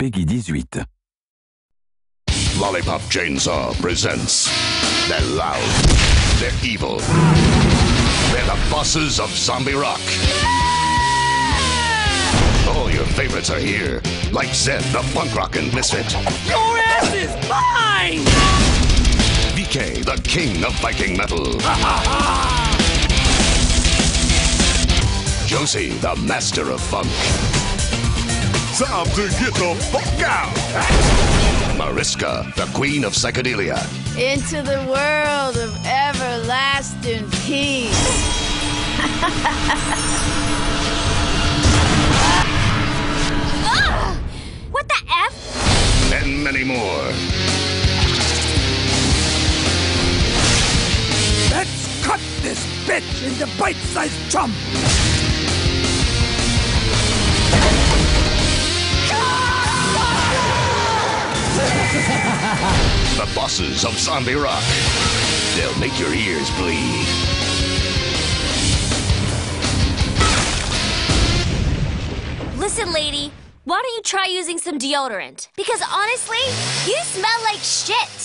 Peggy 18. Lollipop Chainsaw presents. They're loud. They're evil. They're the bosses of zombie rock. All your favorites are here. Like Zed, the punk rockin' misfit. Your ass is mine! VK, the king of Viking metal. Josie, the master of funk. Time to get the fuck out! Mariska, the queen of psychedelia. Into the world of everlasting peace. What the F? And many more. Let's cut this bitch into bite-sized chunks! The bosses of zombie rock. They'll make your ears bleed. Listen, lady, why don't you try using some deodorant? Because honestly, you smell like shit.